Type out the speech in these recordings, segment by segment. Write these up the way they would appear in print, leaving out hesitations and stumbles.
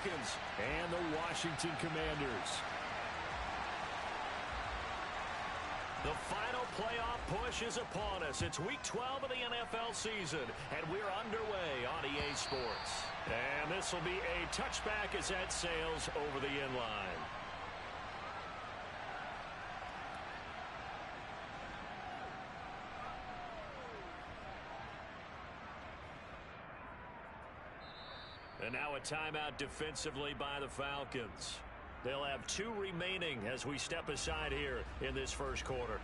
Falcons and the Washington Commanders. The final playoff push is upon us. It's Week 12 of the NFL season, and we're underway on EA Sports. And this will be a touchback as that sails over the end line. And now a timeout defensively by the Falcons. They'll have 2 remaining as we step aside here in this first quarter.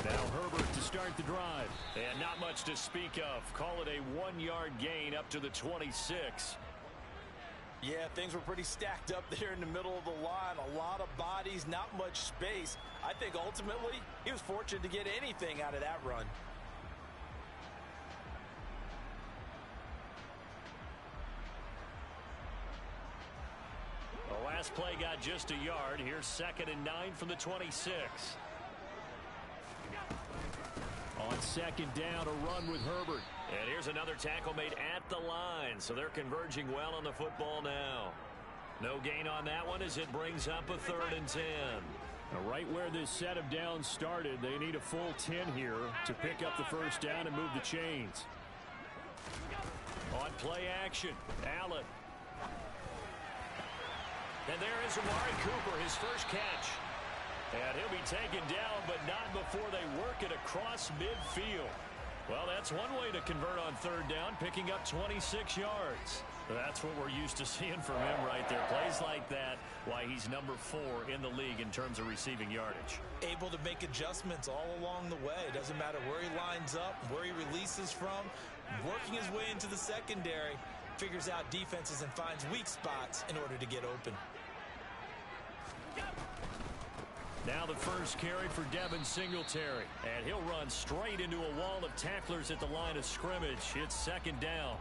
Now Herbert to start the drive. And not much to speak of. Call it a 1-yard gain up to the 26. Yeah, things were pretty stacked up there in the middle of the line. A lot of bodies, not much space. I think ultimately he was fortunate to get anything out of that run. The last play got just a yard. Here's 2nd and 9 from the 26. On 2nd down, a run with Herbert. And here's another tackle made at the line, so they're converging well on the football now. No gain on that one as it brings up a 3rd and 10. Now, right where this set of downs started, they need a full 10 here to pick up the first down and move the chains. On play action, Allen. And there is Amari Cooper, his first catch. And he'll be taken down, but not before they work it across midfield. Well, that's one way to convert on 3rd down, picking up 26 yards. That's what we're used to seeing from him right there. Plays like that, why he's number 4 in the league in terms of receiving yardage. Able to make adjustments all along the way. Doesn't matter where he lines up, where he releases from. Working his way into the secondary, figures out defenses and finds weak spots in order to get open. Now the first carry for Devin Singletary. And he'll run straight into a wall of tacklers at the line of scrimmage. It's 2nd down.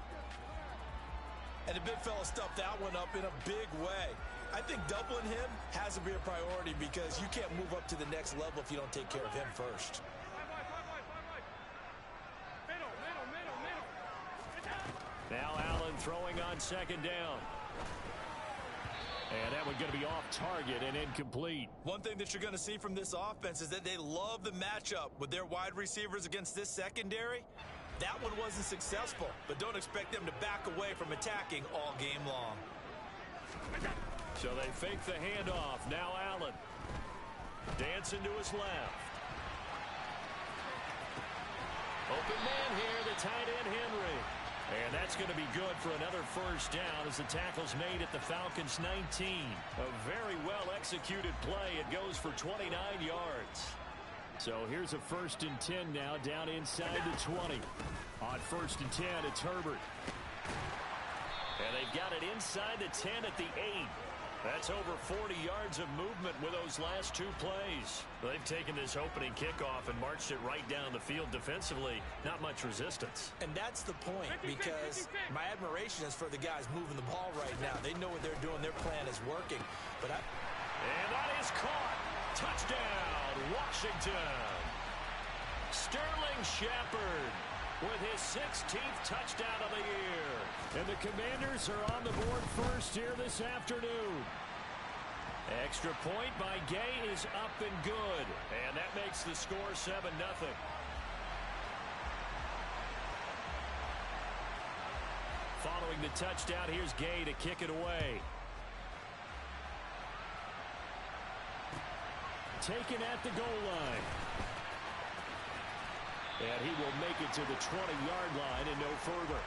And the big fella stuffed that one up in a big way. I think doubling him has to be a priority because you can't move up to the next level if you don't take care of him first. Now Allen throwing on 2nd down. And that one's going to be off target and incomplete. One thing that you're going to see from this offense is that they love the matchup with their wide receivers against this secondary. That one wasn't successful, but don't expect them to back away from attacking all game long. So they fake the handoff. Now Allen. Dancing to his left. Open man here, the tight end Henry. And that's going to be good for another first down as the tackle's made at the Falcons' 19. A very well-executed play. It goes for 29 yards. So here's a 1st and 10 now down inside the 20. On 1st and 10, it's Herbert. And they've got it inside the 10 at the 8. That's over 40 yards of movement with those last 2 plays. They've taken this opening kickoff and marched it right down the field defensively. Not much resistance. And that's the point, because my admiration is for the guys moving the ball right now. They know what they're doing. Their plan is working. And that is caught. Touchdown, Washington. Sterling Shepard with his 16th touchdown of the year. And the Commanders are on the board first here this afternoon. Extra point by Gay is up and good. And that makes the score 7-0. Following the touchdown, here's Gay to kick it away. Taken at the goal line. And he will make it to the 20-yard line and no further.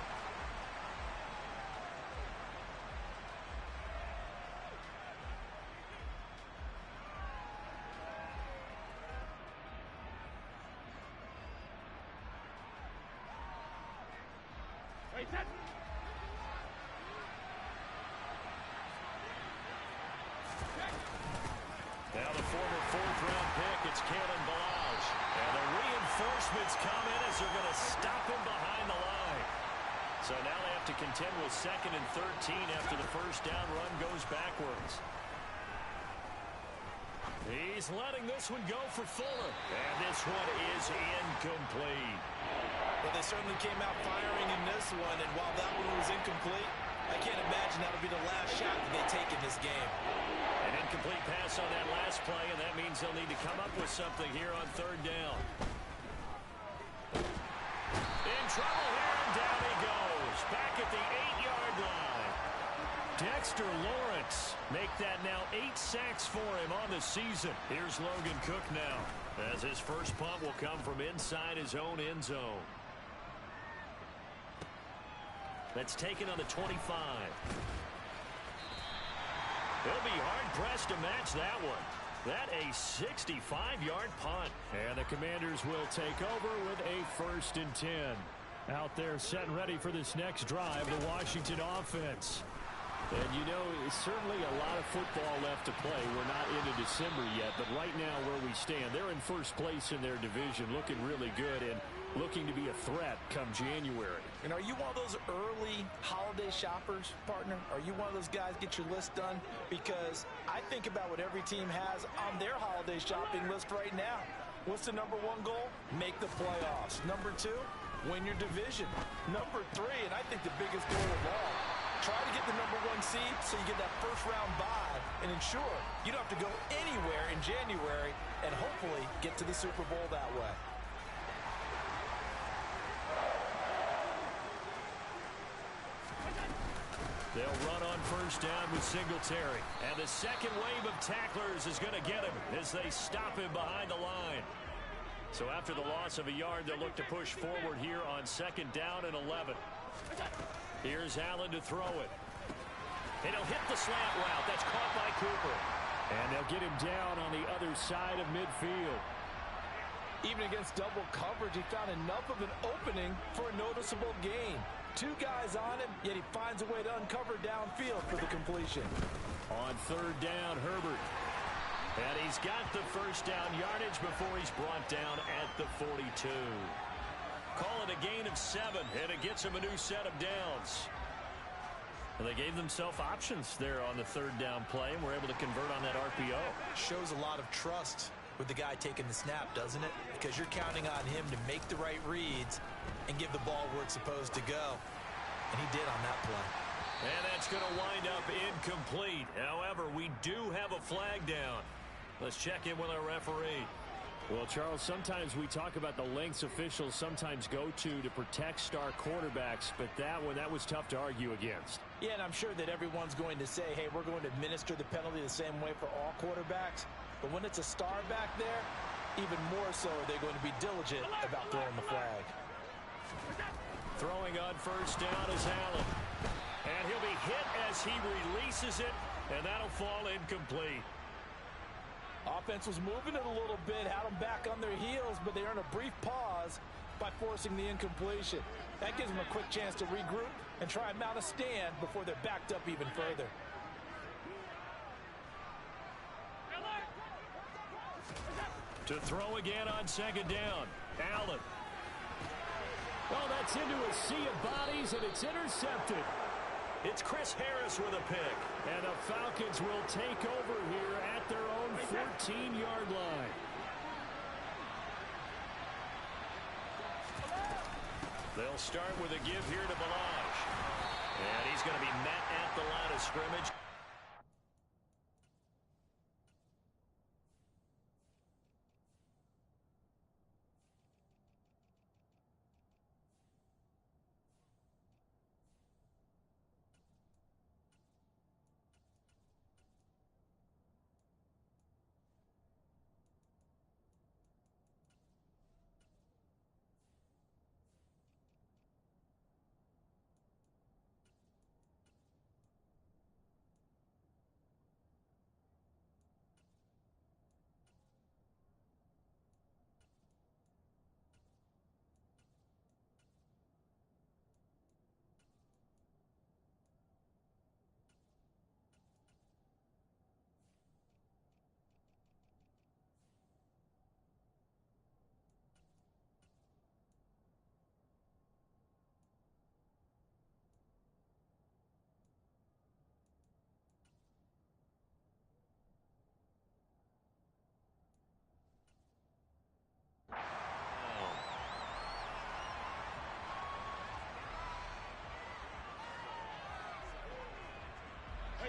Now the former 4th-round pick, it's Kalen Ballage. And the reinforcements come in as they're going to stop him behind the line. So now they have to contend with 2nd and 13 after the first down run goes backwards. He's letting this one go for Fuller. And this one is incomplete. Well, they certainly came out firing in this one, and while that one was incomplete, I can't imagine that'll be the last shot that they take in this game. An incomplete pass on that last play, and that means they'll need to come up with something here on 3rd down. In trouble here, and down he goes. Back at the 8-yard line. Dexter Lawrence make that now 8 sacks for him on the season. Here's Logan Cook now, as his first punt will come from inside his own end zone. That's taken on the 25. They'll be hard-pressed to match that one. That a 65-yard punt. And the Commanders will take over with a 1st and 10. Out there set and ready for this next drive, the Washington offense. And you know, it's certainly a lot of football left to play. We're not into December yet, but right now where we stand, they're in first place in their division, looking really good and looking to be a threat come January. And are you one of those early holiday shoppers, partner? Are you one of those guys get your list done? Because I think about what every team has on their holiday shopping list right now. What's the number 1 goal? Make the playoffs. Number 2, win your division. Number 3, and I think the biggest goal of all, try to get the number 1 seed so you get that first-round bye and ensure you don't have to go anywhere in January and hopefully get to the Super Bowl that way. They'll run on first down with Singletary. And the second wave of tacklers is going to get him as they stop him behind the line. So after the loss of a yard, they'll look to push forward here on 2nd down and 11. Here's Allen to throw it. And he'll hit the slant route. That's caught by Cooper. And they'll get him down on the other side of midfield. Even against double coverage, he found enough of an opening for a noticeable gain. 2 guys on him, yet he finds a way to uncover downfield for the completion. On 3rd down, Herbert. And he's got the first down yardage before he's brought down at the 42. Call it a gain of 7, and it gets him a new set of downs. And they gave themselves options there on the 3rd down play and were able to convert on that RPO. Shows a lot of trust with the guy taking the snap, doesn't it? Because you're counting on him to make the right reads and give the ball where it's supposed to go. And he did on that play. And that's going to wind up incomplete. However, we do have a flag down. Let's check in with our referee. Well, Charles, sometimes we talk about the lengths officials sometimes go to protect star quarterbacks, but that one, that was tough to argue against. Yeah, and I'm sure that everyone's going to say, hey, we're going to administer the penalty the same way for all quarterbacks. But when it's a star back there, even more so are they going to be diligent about throwing the flag. Throwing on first down is Allen. And he'll be hit as he releases it, and that'll fall incomplete. Offense was moving it a little bit, had them back on their heels, but they earned a brief pause by forcing the incompletion. That gives them a quick chance to regroup and try and mount a stand before they're backed up even further. To throw again on 2nd down, Allen. Well, that's into a sea of bodies, and it's intercepted. It's Chris Harris with a pick. And the Falcons will take over here at their own 14-yard line. They'll start with a give here to Ballage. And he's going to be met at the line of scrimmage.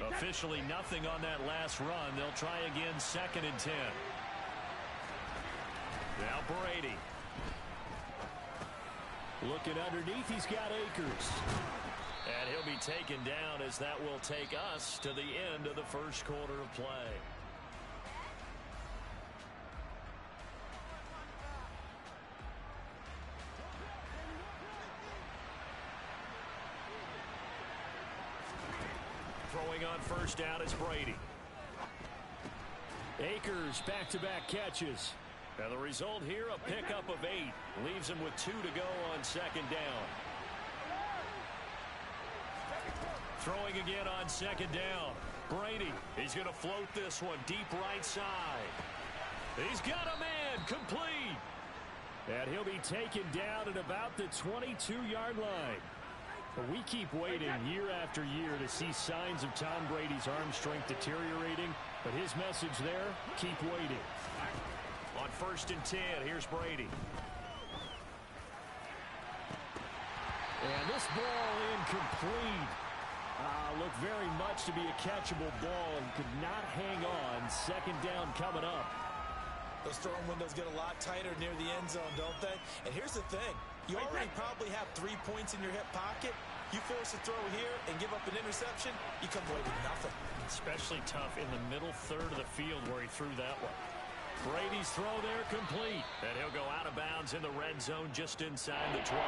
Officially nothing on that last run. They'll try again, 2nd and 10. Now Brady. Looking underneath, he's got Akers. And he'll be taken down as that will take us to the end of the first quarter of play. Throwing on first down is Brady. Akers back-to-back catches. And the result here, a pickup of 8. Leaves him with 2 to go on 2nd down. Throwing again on 2nd down. Brady, he's going to float this one deep right side. He's got a man, complete. And he'll be taken down at about the 22-yard line. But we keep waiting year after year to see signs of Tom Brady's arm strength deteriorating. But his message there, keep waiting. On 1st and 10, here's Brady. And this ball incomplete. Looked very much to be a catchable ball and could not hang on. 2nd down coming up. Those throwing windows get a lot tighter near the end zone, don't they? And here's the thing. You already probably have 3 points in your hip pocket. You force a throw here and give up an interception, you come away with nothing. Especially tough in the middle third of the field where he threw that one. Brady's throw there complete. And he'll go out of bounds in the red zone just inside the 20.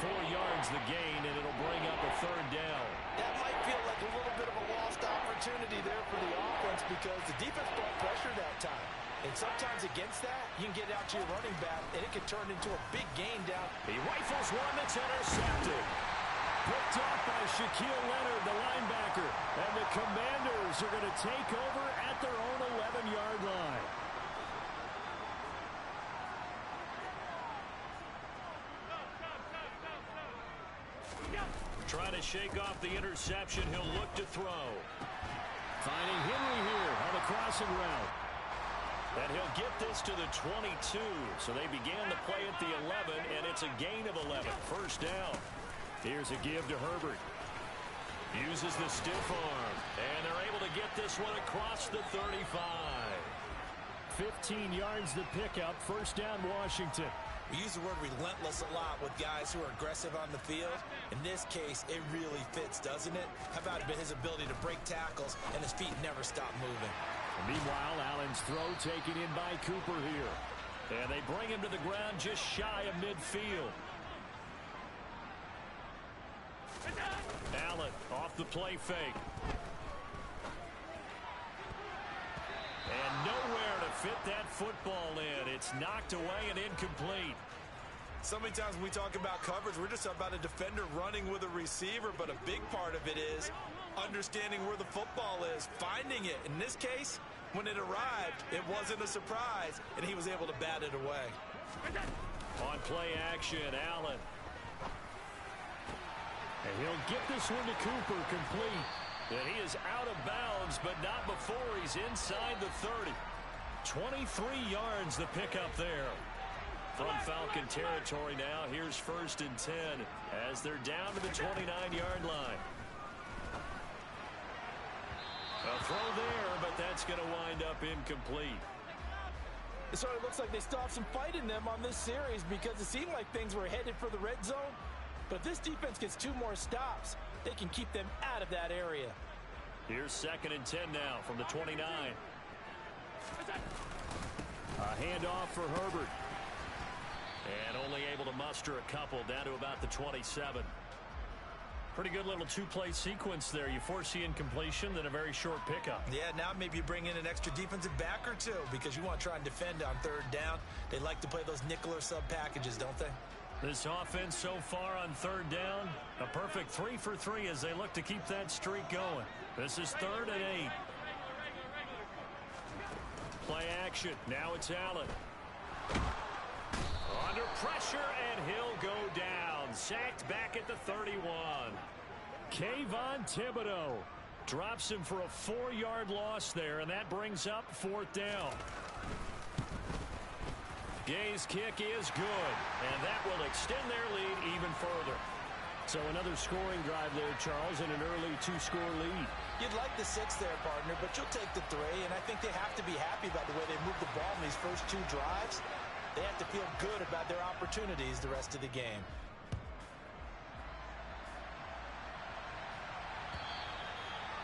4 yards the gain, and it'll bring up a 3rd down. That might feel like a little bit of a lost opportunity there for the offense because the defense brought pressure that time. And sometimes against that, you can get out to your running back, and it can turn into a big gain down. He rifles one that's intercepted. Picked off by Shaquille Leonard, the linebacker. And the Commanders are going to take over at their own 11-yard line. Trying to shake off the interception. He'll look to throw. Finding Henry here on the crossing route. And he'll get this to the 22. So they began the play at the 11, and it's a gain of 11. 1st down. Here's a give to Herbert. Uses the stiff arm. And they're able to get this one across the 35. 15 yards the pickup. 1st down, Washington. We use the word relentless a lot with guys who are aggressive on the field. In this case, it really fits, doesn't it? How about his ability to break tackles and his feet never stop moving? And meanwhile, Allen's throw taken in by Cooper here. And they bring him to the ground just shy of midfield. Allen off the play fake. And nowhere to fit that football in. It's knocked away and incomplete. So many times when we talk about coverage, we're just about a defender running with a receiver, but a big part of it is understanding where the football is, finding it. In this case, when it arrived, it wasn't a surprise, and he was able to bat it away. On play action, Allen. And he'll get this one to Cooper, complete. And he is out of bounds, but not before he's inside the 30. 23 yards the pickup there. From Falcon territory now, here's 1st and 10 as they're down to the 29-yard line. A throw there, but that's going to wind up incomplete. It sort of looks like they still have some fight in them on this series because it seemed like things were headed for the red zone. But if this defense gets 2 more stops, they can keep them out of that area. Here's 2nd and 10 now from the 29. A handoff for Herbert. And only able to muster a couple down to about the 27. Pretty good little 2-play sequence there. You force the incompletion, then a very short pickup. Yeah, now maybe you bring in an extra defensive back or 2 because you want to try and defend on 3rd down. They like to play those nickel or sub packages, don't they? This offense so far on 3rd down, a perfect 3 for 3 as they look to keep that streak going. This is 3rd and 8. Play action. Now it's Allen. Under pressure, and he'll go down. Sacked back at the 31. Kayvon Thibodeau drops him for a 4-yard loss there, and that brings up 4th down. Gay's kick is good, and that will extend their lead even further. So another scoring drive there, Charles, and an early 2-score lead. You'd like the 6 there, partner, but you'll take the 3, and I think they have to be happy about the way they moved the ball in these first 2 drives. They have to feel good about their opportunities the rest of the game.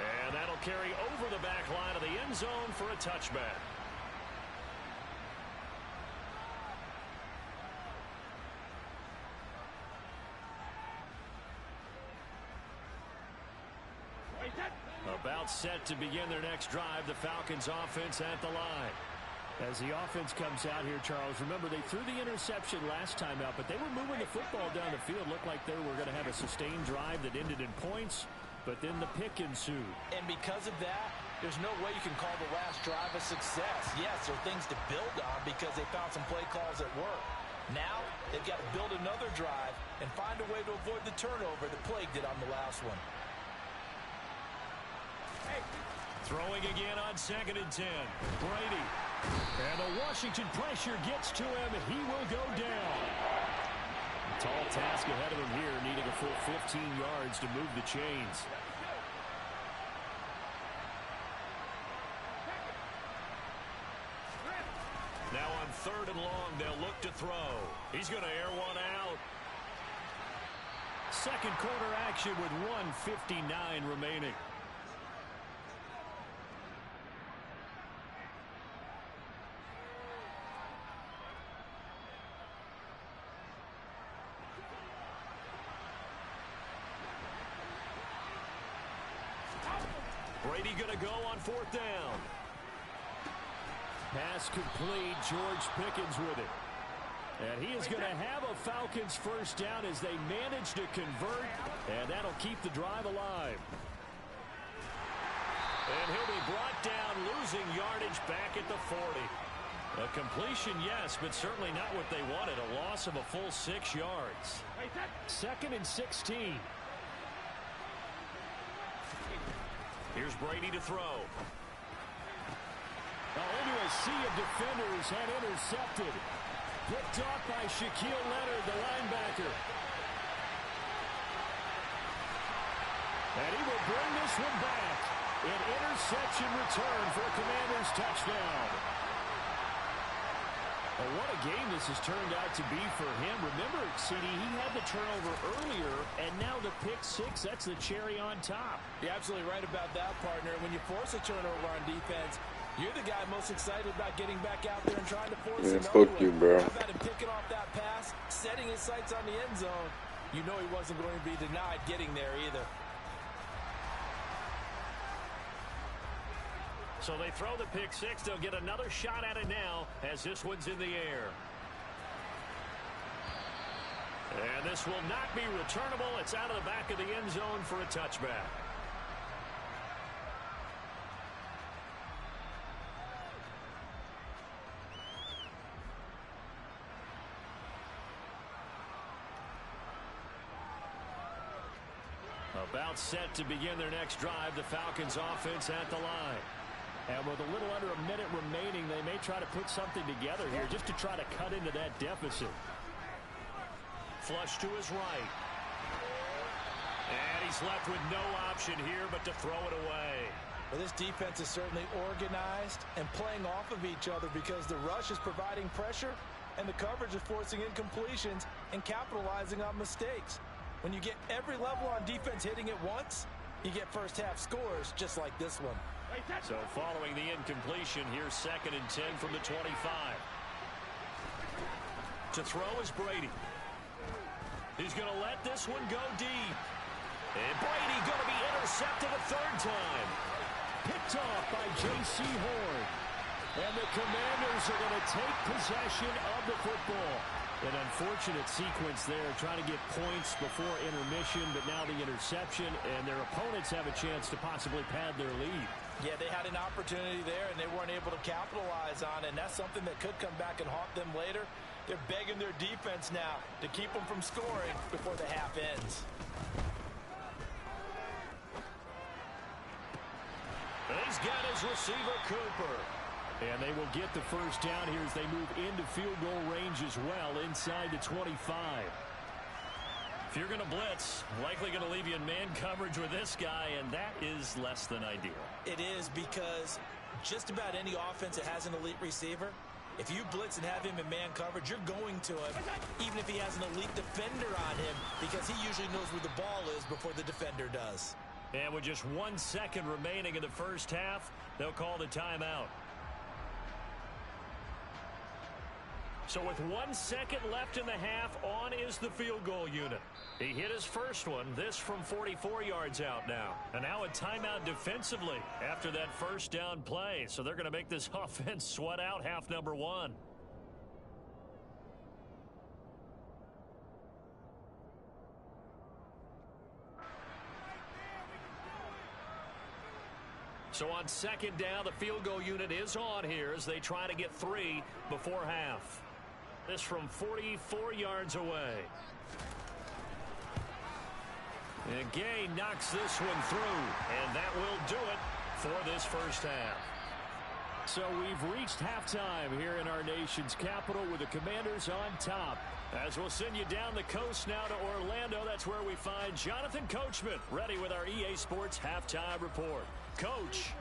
And that'll carry over the back line of the end zone for a touchback. About set to begin their next drive, the Falcons offense at the line. As the offense comes out here, Charles, remember they threw the interception last time out, but they were moving the football down the field. Looked like they were going to have a sustained drive that ended in points, but then the pick ensued. And because of that, there's no way you can call the last drive a success. Yes, there are things to build on because they found some play calls that work. Now, they've got to build another drive and find a way to avoid the turnover that plagued it on the last one. Throwing again on 2nd and 10. Brady. And the Washington pressure gets to him. He will go down. A tall task ahead of him here, needing a full 15 yards to move the chains. Now on 3rd and long, they'll look to throw. He's going to air one out. Second quarter action with 1:59 remaining. Brady going to go on 4th down. Pass complete. George Pickens with it. And he is going to have a Falcons first down as they manage to convert. And that'll keep the drive alive. And he'll be brought down, losing yardage back at the 40. A completion, yes, but certainly not what they wanted. A loss of a full 6 yards. 2nd and 16. Here's Brady to throw. Into a sea of defenders and intercepted. Picked off by Shaquille Leonard, the linebacker. And he will bring this one back. An interception return for a Commanders touchdown. Well, what a game this has turned out to be for him. Remember, CD, he had the turnover earlier, and now the pick 6, that's the cherry on top. You're absolutely right about that, partner. When you force a turnover on defense, you're the guy most excited about getting back out there and trying to force another fuck one. you, bro. How about him picking off that pass, setting his sights on the end zone? You know he wasn't going to be denied getting there either. So they throw the pick 6. They'll get another shot at it now as this one's in the air. And this will not be returnable. It's out of the back of the end zone for a touchback. About set to begin their next drive, the Falcons offense at the line. And with a little under a minute remaining, they may try to put something together here just to try to cut into that deficit. Flush to his right. And he's left with no option here but to throw it away. Well, this defense is certainly organized and playing off of each other because the rush is providing pressure and the coverage is forcing incompletions and capitalizing on mistakes. When you get every level on defense hitting at once, you get first half scores just like this one. So following the incompletion, here's 2nd and 10 from the 25. To throw is Brady. He's going to let this one go deep. And Brady going to be intercepted a 3rd time. Picked off by J.C. Horn. And the Commanders are going to take possession of the football. An unfortunate sequence there, trying to get points before intermission, but now the interception, and their opponents have a chance to possibly pad their lead. Yeah, they had an opportunity there, and they weren't able to capitalize on it, and that's something that could come back and haunt them later. They're begging their defense now to keep them from scoring before the half ends. He's got his receiver, Cooper. And they will get the first down here as they move into field goal range as well inside the 25. If you're going to blitz, likely going to leave you in man coverage with this guy, and that is less than ideal. It is, because just about any offense that has an elite receiver, if you blitz and have him in man coverage, you're going to him, even if he has an elite defender on him, because he usually knows where the ball is before the defender does. And with just 1 second remaining in the first half, they'll call the timeout. So with 1 second left in the half, on is the field goal unit. He hit his first one, this from 44 yards out now. And now a timeout defensively after that first down play. So they're going to make this offense sweat out half number one. So on second down, the field goal unit is on here as they try to get 3 before half. This from 44 yards away. And Gay knocks this one through, and that will do it for this first half. So we've reached halftime here in our nation's capital with the Commanders on top. As we'll send you down the coast now to Orlando, that's where we find Jonathan Coachman ready with our EA Sports Halftime Report. Coach.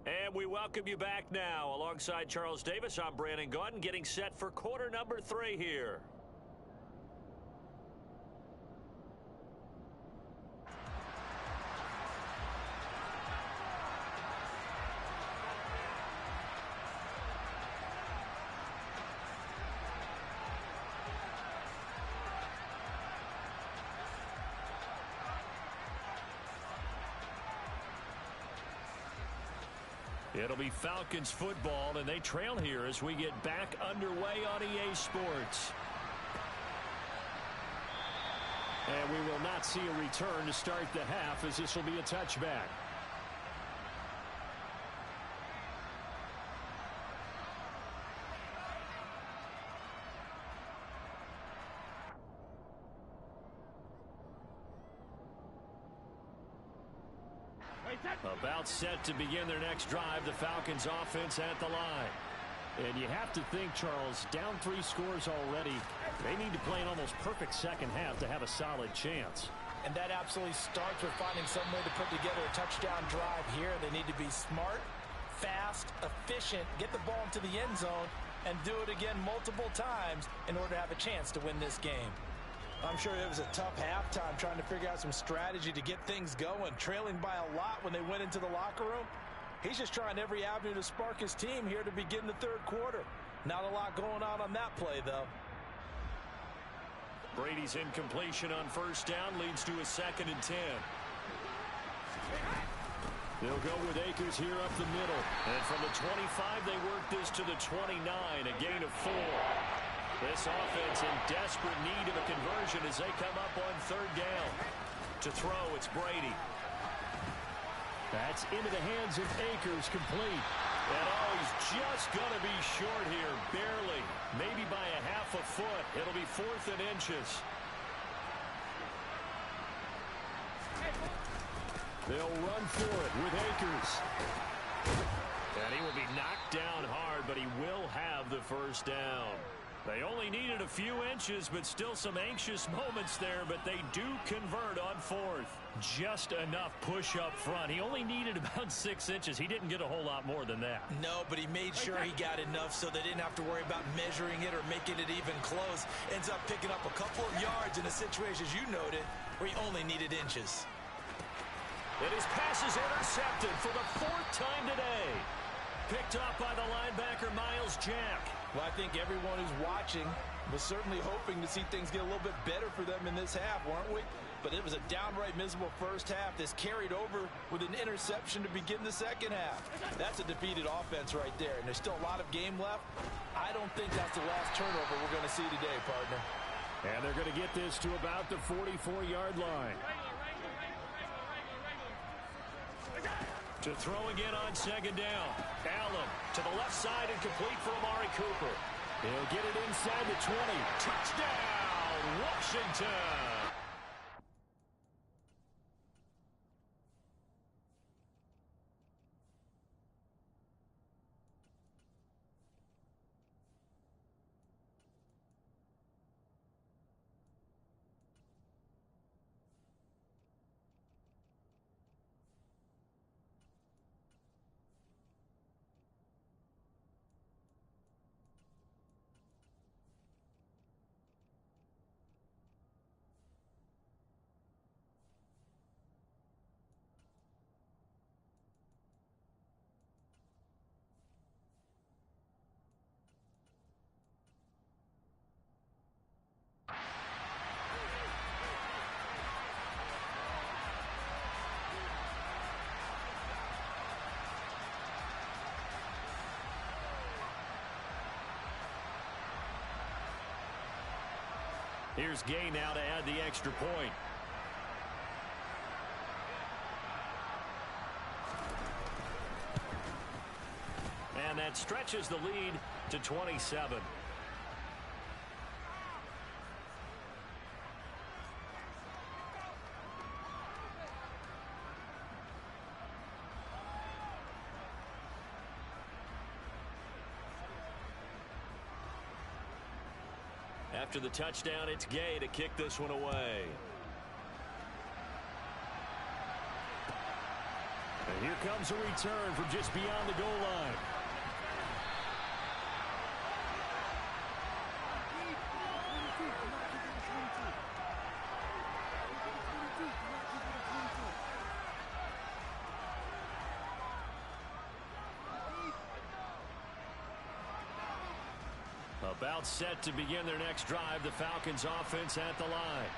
And we welcome you back now. Alongside Charles Davis, I'm Brandon Gaudin, getting set for quarter number 3 here. It'll be Falcons football, and they trail here as we get back underway on EA Sports. And we will not see a return to start the half, as this will be a touchback. About set to begin their next drive, the Falcons offense at the line. And you have to think, Charles, down 3 scores already. They need to play an almost perfect second half to have a solid chance. And that absolutely starts with finding some way to put together a touchdown drive here. They need to be smart, fast, efficient, get the ball into the end zone, and do it again multiple times in order to have a chance to win this game. I'm sure it was a tough halftime trying to figure out some strategy to get things going, trailing by a lot when they went into the locker room. He's just trying every avenue to spark his team here to begin the third quarter. Not a lot going on that play, though. Brady's incompletion on first down leads to a 2nd and 10. They'll go with Akers here up the middle. And from the 25, they work this to the 29, a gain of 4. This offense in desperate need of a conversion as they come up on 3rd down. To throw, it's Brady. That's into the hands of Akers, complete. And he's just going to be short here, barely. Maybe by a half a foot. It'll be 4th and inches. They'll run for it with Akers. And he will be knocked down hard, but he will have the first down. They only needed a few inches, but still some anxious moments there, but they do convert on 4th. Just enough push up front. He only needed about 6 inches. He didn't get a whole lot more than that. No, but he made sure he got enough so they didn't have to worry about measuring it or making it even close. Ends up picking up a couple of yards in a situation, as you noted, where he only needed inches. And his pass is intercepted for the 4th time today. Picked off by the linebacker, Miles Jack. Well, I think everyone who's watching was certainly hoping to see things get a little bit better for them in this half, weren't we? But it was a downright miserable first half. This carried over with an interception to begin the second half. That's a defeated offense right there, and there's still a lot of game left. I don't think that's the last turnover we're going to see today, partner. And they're going to get this to about the 44-yard line. To throw again on 2nd down. Allen to the left side and complete for Amari Cooper. He'll get it inside the 20. Touchdown, Washington! Here's Gay now to add the extra point. And that stretches the lead to 27. After the touchdown, it's Gay to kick this one away. And here comes a return from just beyond the goal line. About set to begin their next drive, the Falcons offense at the line.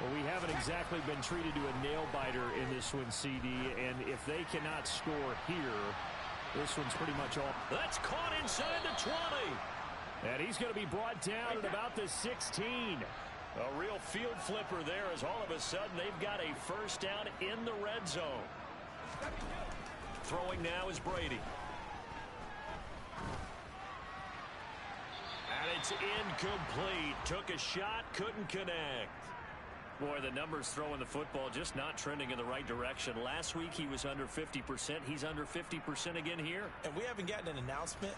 Well, we haven't exactly been treated to a nail-biter in this one, CD, and if they cannot score here, this one's pretty much all. That's caught inside the 20. And he's going to be brought down at about the 16. A real field flipper there as all of a sudden they've got a first down in the red zone. Throwing now is Brady. And it's incomplete. Took a shot, couldn't connect. Boy, the numbers throwing the football just not trending in the right direction. Last week he was under 50%. He's under 50% again here. And we haven't gotten an announcement,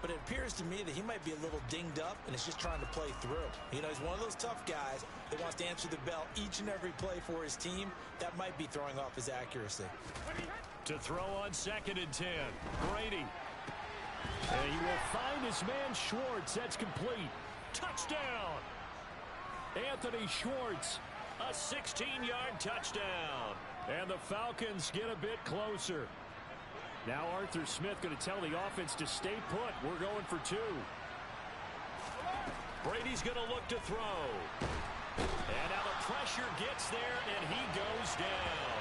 but it appears to me that he might be a little dinged up and is just trying to play through. You know, he's one of those tough guys that wants to answer the bell each and every play for his team. That might be throwing off his accuracy. To throw on 2nd and 10. Brady. And he will find his man Schwartz. That's complete. Touchdown. Anthony Schwartz. A 16-yard touchdown. And the Falcons get a bit closer. Now Arthur Smith going to tell the offense to stay put. We're going for 2. Brady's going to look to throw. And now the pressure gets there, and he goes down.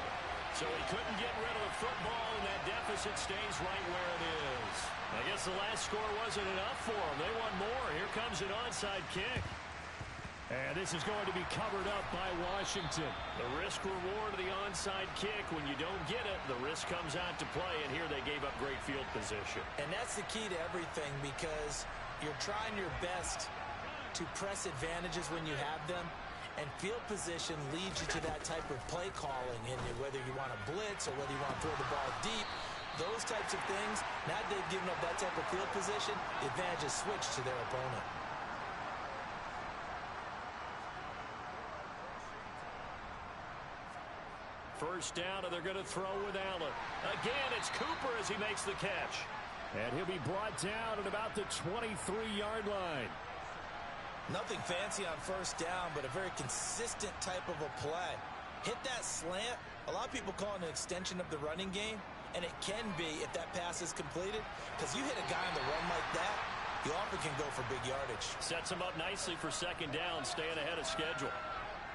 So he couldn't get rid of the football, and that deficit stays right where it is. I guess the last score wasn't enough for them. They want more. Here comes an onside kick. And this is going to be covered up by Washington. The risk-reward of the onside kick. When you don't get it, the risk comes out to play, and here they gave up great field position. And that's the key to everything, because you're trying your best to press advantages when you have them, and field position leads you to that type of play calling, and whether you want to blitz or whether you want to throw the ball deep, those types of things, now that they've given up that type of field position, the advantage is switched to their opponent. First down, and they're going to throw with Allen. Again, it's Cooper as he makes the catch. And he'll be brought down at about the 23-yard line. Nothing fancy on first down, but a very consistent type of a play. Hit that slant. A lot of people call it an extension of the running game, and it can be if that pass is completed, because you hit a guy on the run like that, you often can go for big yardage. Sets him up nicely for 2nd down, staying ahead of schedule.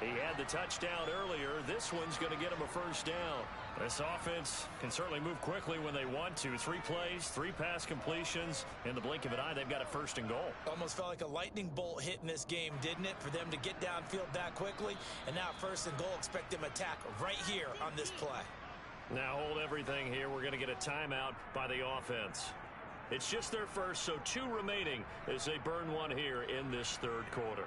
He had the touchdown earlier. This one's going to get him a first down. This offense can certainly move quickly when they want to. 3 plays, 3 pass completions. In the blink of an eye, they've got a 1st and goal. Almost felt like a lightning bolt hit in this game, didn't it? For them to get downfield that quickly. And now 1st and goal, expect them to attack right here on this play. Now hold everything here. We're going to get a timeout by the offense. It's just their first, so 2 remaining as they burn one here in this third quarter.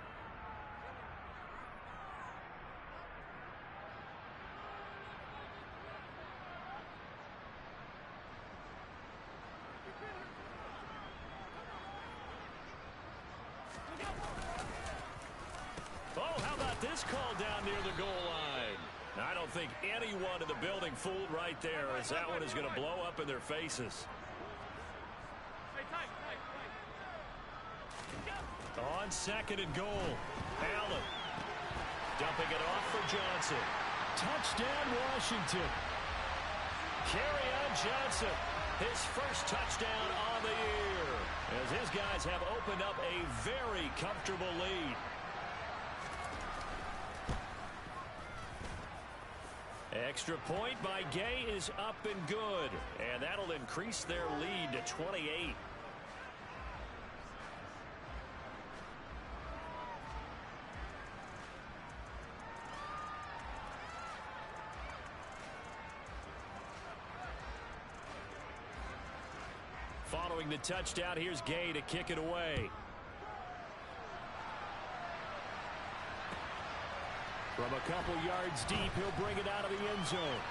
Oh, how about this call down near the goal line? I don't think anyone in the building fooled right there, as that one is going to blow up in their faces. On 2nd and goal, Allen dumping it off for Johnson. Touchdown, Washington. Kerryon Johnson, his first touchdown on the year, as his guys have opened up a very comfortable lead. Extra point by Gay is up and good, and that'll increase their lead to 28. Following the touchdown, here's Gay to kick it away. From a couple yards deep, he'll bring it out of the end zone.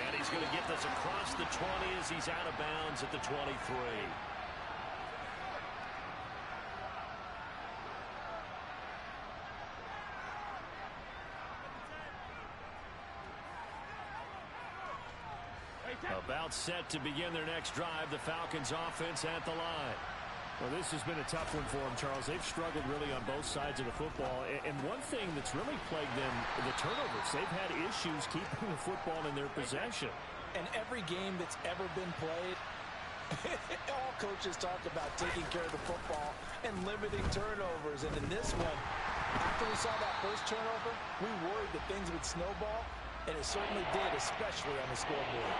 And he's going to get this across the 20 as he's out of bounds at the 23. About set to begin their next drive, the Falcons offense at the line. Well, this has been a tough one for them, Charles. They've struggled really on both sides of the football. And one thing that's really plagued them, the turnovers. They've had issues keeping the football in their possession. And every game that's ever been played, all coaches talk about taking care of the football and limiting turnovers. And in this one, after we saw that first turnover, we worried that things would snowball, and it certainly did, especially on the scoreboard.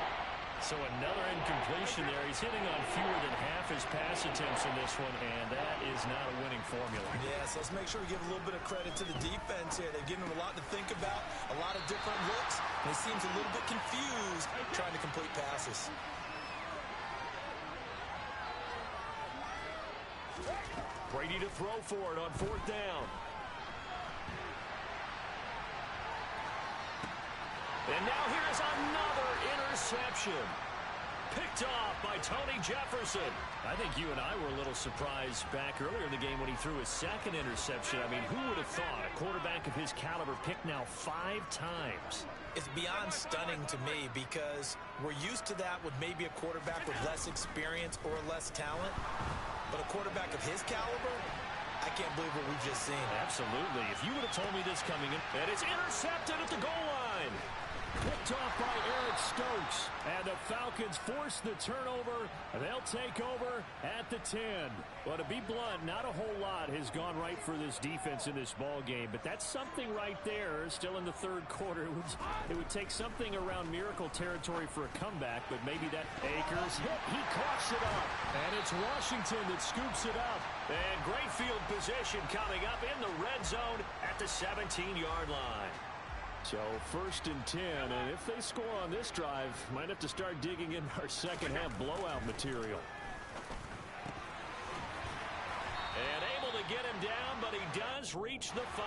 So another incompletion there. He's hitting on fewer than half his pass attempts in this one, and that is not a winning formula. Yes, let's make sure we give a little bit of credit to the defense here. They've given him a lot to think about, a lot of different looks, and he seems a little bit confused trying to complete passes. Brady to throw for it on 4th down. And now here's another interception. Picked off by Tony Jefferson. I think you and I were a little surprised back earlier in the game when he threw his 2nd interception. I mean, who would have thought a quarterback of his caliber picked now 5 times? It's beyond stunning to me because we're used to that with maybe a quarterback with less experience or less talent. But a quarterback of his caliber, I can't believe what we've just seen. Absolutely. If you would have told me this coming in, and it's intercepted at the goal line. Picked off by Eric Stokes. And the Falcons force the turnover. They'll take over at the 10. Well, to be blunt, not a whole lot has gone right for this defense in this ball game. But that's something right there still in the third quarter. It would take something around miracle territory for a comeback. But maybe that Akers hit. He coughs it up. And it's Washington that scoops it up. And great field position coming up in the red zone at the 17-yard line. So 1st and 10, and if they score on this drive, might have to start digging in our second half blowout material. And able to get him down, but he does reach the 5.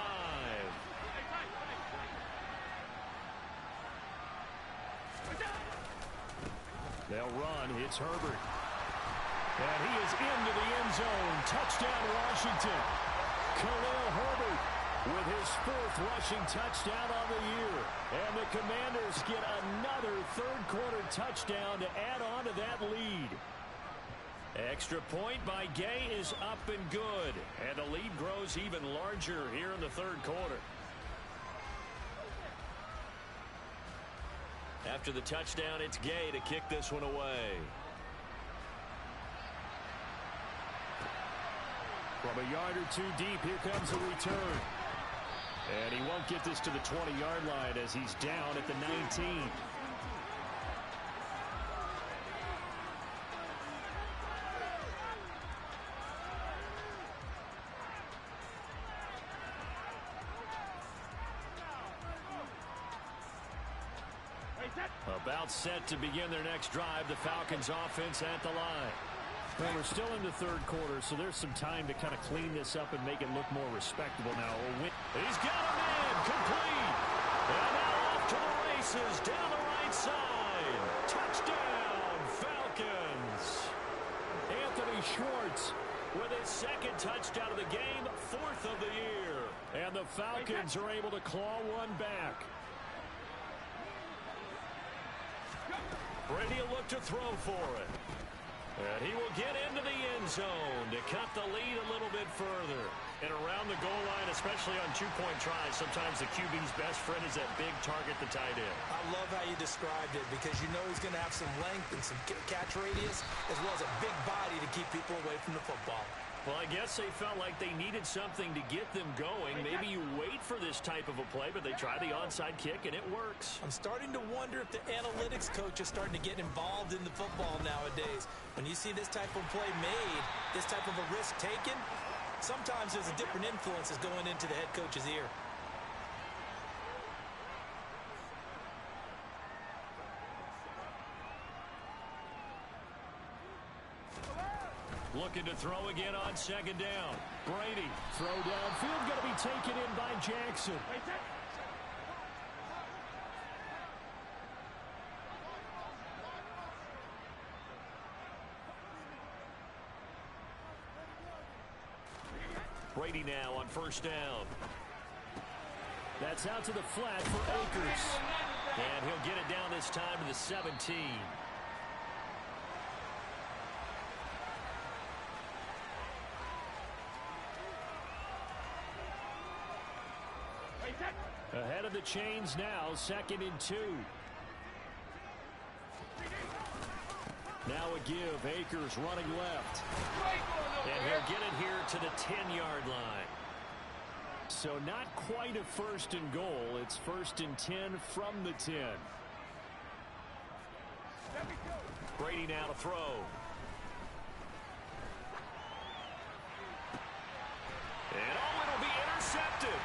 They'll run. It's Herbert. And he is into the end zone. Touchdown, Washington. Khalil Herbert with his 4th rushing touchdown on the year. And the Commanders get another third-quarter touchdown to add on to that lead. Extra point by Gay is up and good. And the lead grows even larger here in the third quarter. After the touchdown, it's Gay to kick this one away. From a yard or 2 deep, here comes the return. And he won't get this to the 20-yard line as he's down at the 19. About set to begin their next drive, the Falcons offense at the line. Well, we're still in the third quarter, so there's some time to kind of clean this up and make it look more respectable now. He's got a man, complete. And now off to the races, down the right side. Touchdown, Falcons. Anthony Schwartz with his second touchdown of the game, fourth of the year. And the Falcons are able to claw one back. Brady will look to throw for it. And he will get into the end zone to cut the lead a little bit further. And around the goal line, especially on two-point tries, sometimes the QB's best friend is that big target, the tight end. I love how you described it because you know he's going to have some length and some catch radius as well as a big body to keep people away from the football. Well, I guess they felt like they needed something to get them going. Maybe you wait for this type of a play, but they try the onside kick, and it works. I'm starting to wonder if the analytics coach is starting to get involved in the football nowadays. When you see this type of play made, this type of a risk taken, sometimes there's a different influences going into the head coach's ear. Looking to throw again on second down. Brady. Throw downfield going to be taken in by Jackson. Brady now on first down. That's out to the flat for Akers. And he'll get it down this time to the 17. Ahead of the chains now, 2nd and 2. Now a give, Akers running left. And he'll get it here to the 10-yard line. So not quite a first and goal. It's 1st and 10 from the 10. Brady now to throw. And it'll be intercepted.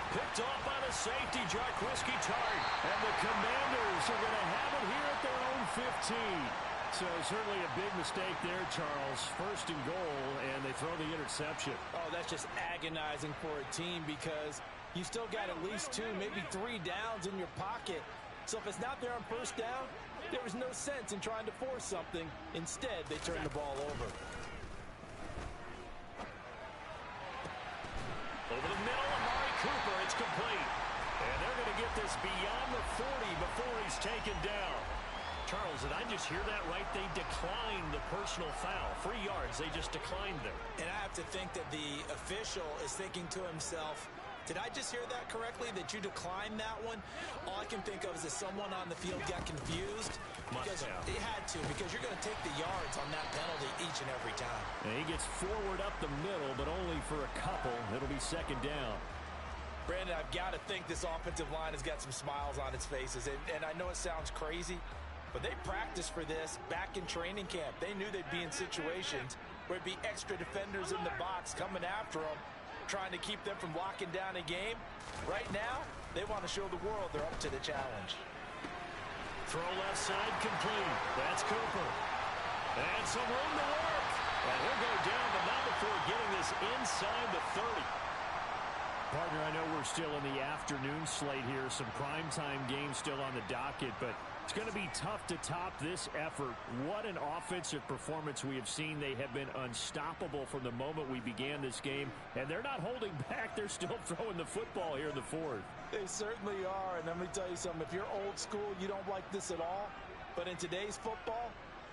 Picked off by the safety, Jarquiski Tartt. And the Commanders are going to have it here at their own 15. So certainly a big mistake there, Charles. 1st and goal, and they throw the interception. Oh, that's just agonizing for a team because you still got at least 2, maybe 3 downs in your pocket. So if it's not there on first down, there was no sense in trying to force something. Instead, they turn the ball over. Over the middle, Amari Cooper, it's complete. And they're going to get this beyond the 40 before he's taken down. Charles, did I just hear that right? They declined the personal foul. 3 yards, they just declined them. And I have to think that the official is thinking to himself, did I just hear that correctly, that you declined that one? All I can think of is that someone on the field got confused. Because he had to, because you're going to take the yards on that penalty each and every time. And he gets forward up the middle, but only for a couple. It'll be 2nd down. Brandon, I've got to think this offensive line has got some smiles on its faces. And I know it sounds crazy, but they practiced for this back in training camp. They knew they'd be in situations where it'd be extra defenders in the box coming after them, trying to keep them from locking down a game. Right now, they want to show the world they're up to the challenge. Throw left side complete. That's Cooper. And some room to work. And he'll go down, but not before getting this inside the 30. Partner, I know we're still in the afternoon slate here. Some primetime games still on the docket, but it's going to be tough to top this effort. What an offensive performance we have seen. They have been unstoppable from the moment we began this game, and they're not holding back. They're still throwing the football here in the 4th. They certainly are, and let me tell you something. If you're old school, you don't like this at all. But in today's football,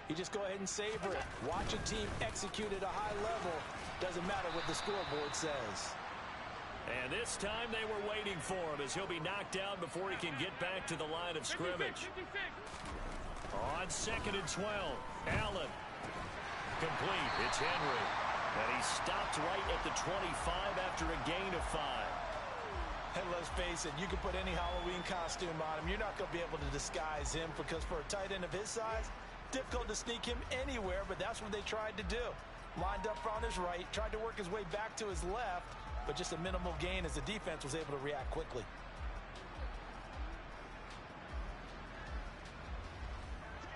you just go ahead and savor it. Watch a team execute at a high level. Doesn't matter what the scoreboard says. And this time they were waiting for him as he'll be knocked down before he can get back to the line of scrimmage. On 2nd and 12, Allen. Complete. It's Henry. And he stopped right at the 25 after a gain of 5. And let's face it, you can put any Halloween costume on him. You're not going to be able to disguise him because for a tight end of his size, difficult to sneak him anywhere, but that's what they tried to do. Lined up on his right, tried to work his way back to his left, but just a minimal gain as the defense was able to react quickly.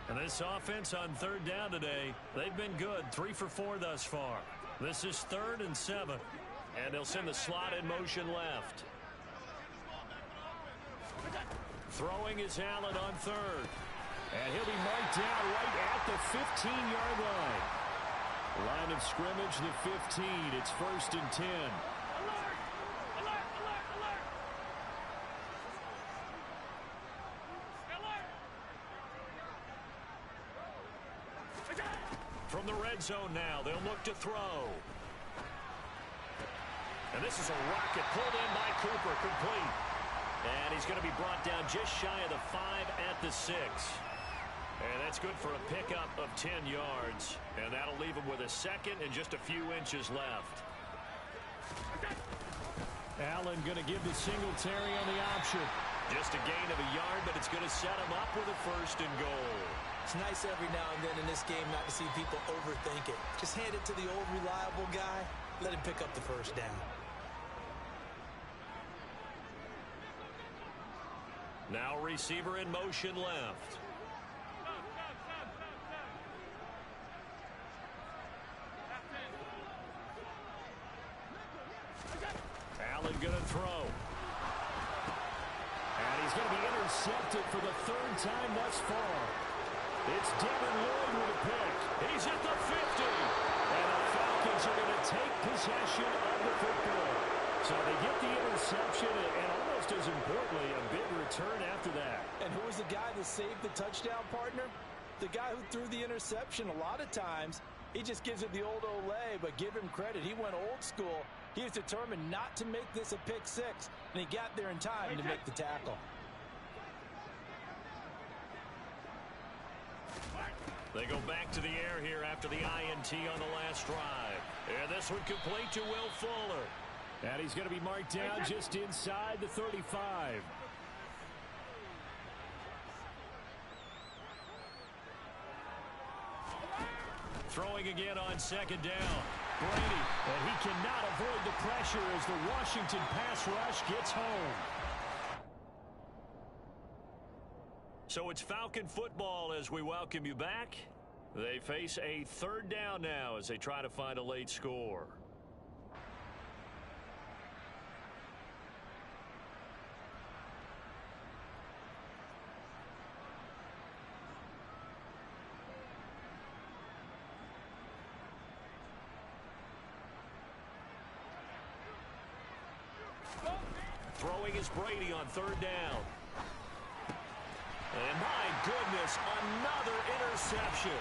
And this offense on third down today, they've been good. 3 for 4 thus far. This is 3rd and 7. And they'll send the slot in motion left. Throwing is Allen on 3rd. And he'll be marked down right at the 15-yard line. Line of scrimmage, the 15. It's 1st and 10. From the red zone now, they'll look to throw. And this is a rocket pulled in by Cooper, complete. And he's going to be brought down just shy of the 5 at the 6. And that's good for a pickup of 10 yards. And that'll leave him with a 2nd and just a few inches left. Allen going to give the Singletary on the option. Just a gain of a yard, but it's going to set him up with a 1st and goal. It's nice every now and then in this game not to see people overthink it. Just hand it to the old reliable guy. Let him pick up the 1st down. Now receiver in motion left. Allen going to throw. And he's going to be intercepted for the 3rd time thus far. It's Devin Lloyd with a pick. He's at the 50. And the Falcons are going to take possession of the football. So they get the interception and almost as importantly, a big return after that. And who was the guy that saved the touchdown, partner? The guy who threw the interception. A lot of times, he just gives it the old Olay, but give him credit. He went old school. He was determined not to make this a pick 6, and he got there in time to make the tackle. They go back to the air here after the INT on the last drive. And this one complete to Will Fuller. And he's going to be marked down just inside the 35. Throwing again on 2nd down. Brady, and he cannot avoid the pressure as the Washington pass rush gets home. So it's Falcon football as we welcome you back. They face a 3rd down now as they try to find a late score. Throwing is Brady on 3rd down. And my goodness, another interception.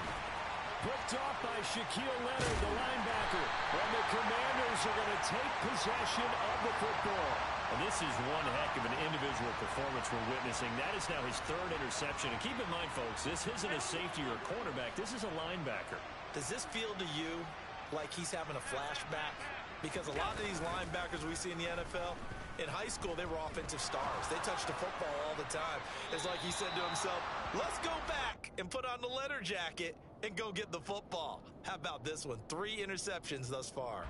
Picked off by Shaquille Leonard, the linebacker. And the Commanders are going to take possession of the football. And this is one heck of an individual performance we're witnessing. That is now his 3rd interception. And keep in mind, folks, this isn't a safety or a cornerback. This is a linebacker. Does this feel to you like he's having a flashback? Because a lot of these linebackers we see in the NFL, in high school, they were offensive stars. They touched the football all the time. It's like he said to himself, let's go back and put on the leather jacket and go get the football. How about this one? 3 interceptions thus far.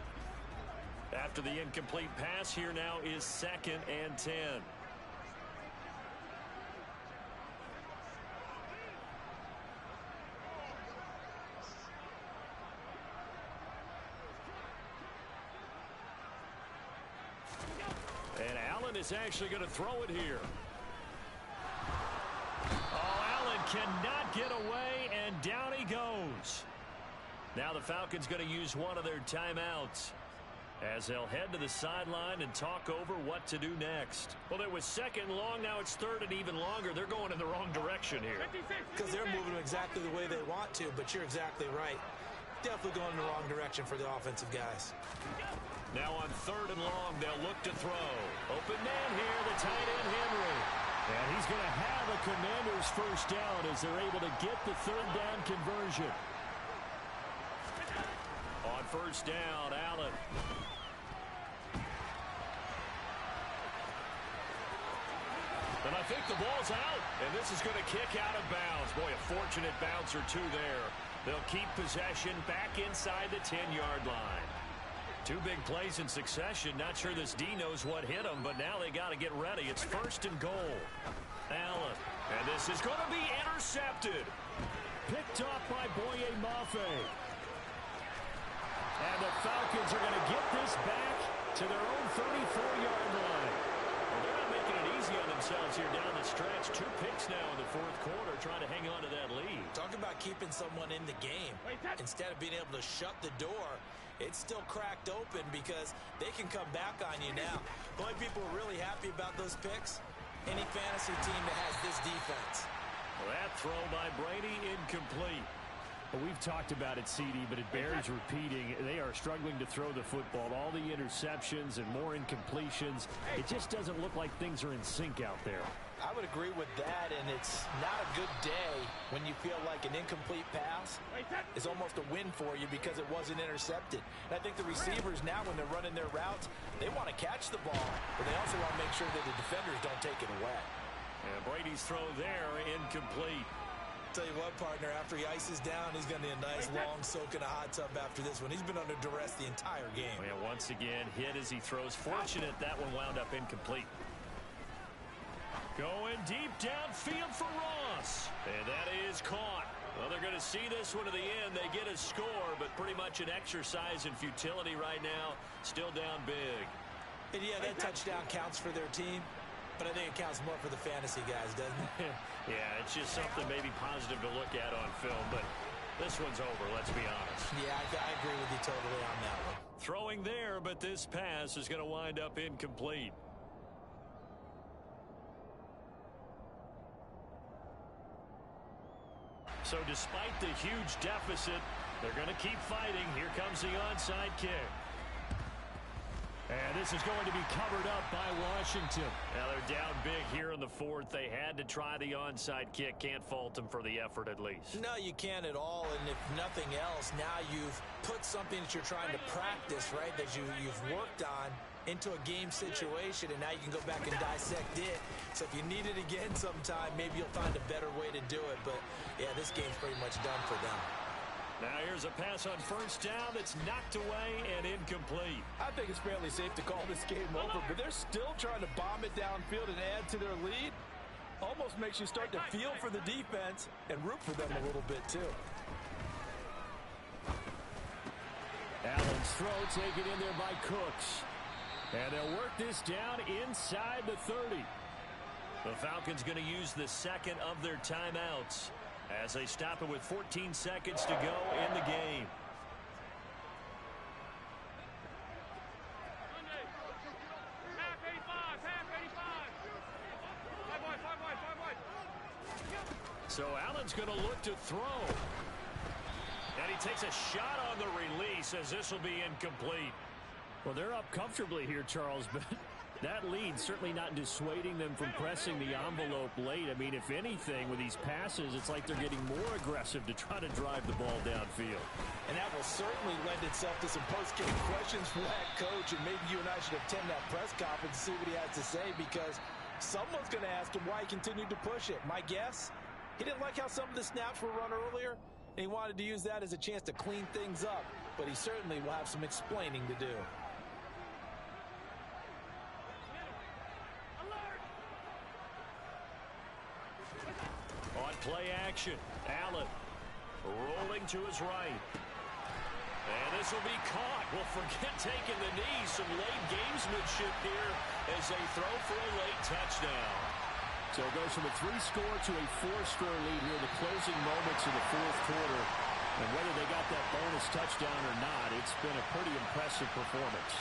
After the incomplete pass, here now is 2nd and 10. And Allen is actually going to throw it here. Oh, Allen cannot get away, and down he goes. Now the Falcons going to use one of their timeouts as they'll head to the sideline and talk over what to do next. Well, it was 2nd and long. Now it's 3rd and even longer. They're going in the wrong direction here. Because they're moving exactly the way they want to, but you're exactly right. Definitely going in the wrong direction for the offensive guys. Now on 3rd and long, they'll look to throw. Open man here, the tight end Henry. And he's going to have a Commanders 1st down as they're able to get the 3rd down conversion. On 1st down, Allen. And I think the ball's out. And this is going to kick out of bounds. Boy, a fortunate bounce or 2 there. They'll keep possession back inside the 10-yard line. 2 big plays in succession. Not sure this D knows what hit him, but now they got to get ready. It's 1st and goal. Allen. And This is going to be intercepted. Picked off by Boye Mafe. And the Falcons are going to get this back to their own 34-yard line. Well, they're not making it easy on themselves here down the stretch. 2 picks now in the fourth quarter, trying to hang on to that lead. Talk about keeping someone in the game. Instead of being able to shut the door, it's still cracked open because they can come back on you now. The only people who are really happy about those picks, any fantasy team that has this defense. Well, that throw by Brady incomplete. Well, we've talked about it, CD, but it bears repeating. They are struggling to throw the football. All the interceptions and more incompletions. It just doesn't look like things are in sync out there. I would agree with that, and it's not a good day when you feel like an incomplete pass is almost a win for you because it wasn't intercepted. And I think the receivers now, when they're running their routes, they want to catch the ball, but they also want to make sure that the defenders don't take it away. And Brady's throw there, incomplete. Tell you what, partner, after he ices down, he's going to need a nice long soak in a hot tub after this one. He's been under duress the entire game. Yeah, once again, hit as he throws. Fortunate that one wound up incomplete. Going deep downfield for Ross. And that is caught. Well, they're going to see this one to the end. They get a score, but pretty much an exercise in futility right now. Still down big. And yeah, that touchdown counts for their team. But I think it counts more for the fantasy guys, doesn't it? Yeah, it's just something maybe positive to look at on film, but this one's over, let's be honest. Yeah, I agree with you totally on that one. Throwing there, but this pass is going to wind up incomplete. So despite the huge deficit, they're going to keep fighting. Here comes the onside kick. And this is going to be covered up by Washington. Now they're down big here in the fourth. They had to try the onside kick. Can't fault them for the effort at least. No, you can't at all. And if nothing else, now you've put something that you're trying to practice, right, that you've worked on into a game situation, and now you can go back and dissect it. So if you need it again sometime, maybe you'll find a better way to do it. But, yeah, this game's pretty much done for them. Now here's a pass on first down that's knocked away and incomplete. I think it's fairly safe to call this game over, but they're still trying to bomb it downfield and add to their lead. Almost makes you start to feel for the defense and root for them a little bit too. Allen's throw taken in there by Cooks. And they'll work this down inside the 30. The Falcons going to use the second of their timeouts as they stop it with 14 seconds to go in the game. So Allen's going to look to throw. And he takes a shot on the release as this will be incomplete. Well, they're up comfortably here, Charles, but that lead certainly not dissuading them from pressing the envelope late. I mean, if anything, with these passes, it's like they're getting more aggressive to try to drive the ball downfield. And that will certainly lend itself to some post-game questions for that coach, and maybe you and I should attend that press conference to see what he has to say, because someone's going to ask him why he continued to push it. My guess, he didn't like how some of the snaps were run earlier, and he wanted to use that as a chance to clean things up, but he certainly will have some explaining to do. Play action. Allen rolling to his right. And this will be caught. Well, forget taking the knee. Some late gamesmanship here as they throw for a late touchdown. So it goes from a 3-score to a 4-score lead here in the closing moments of the fourth quarter. And whether they got that bonus touchdown or not, it's been a pretty impressive performance.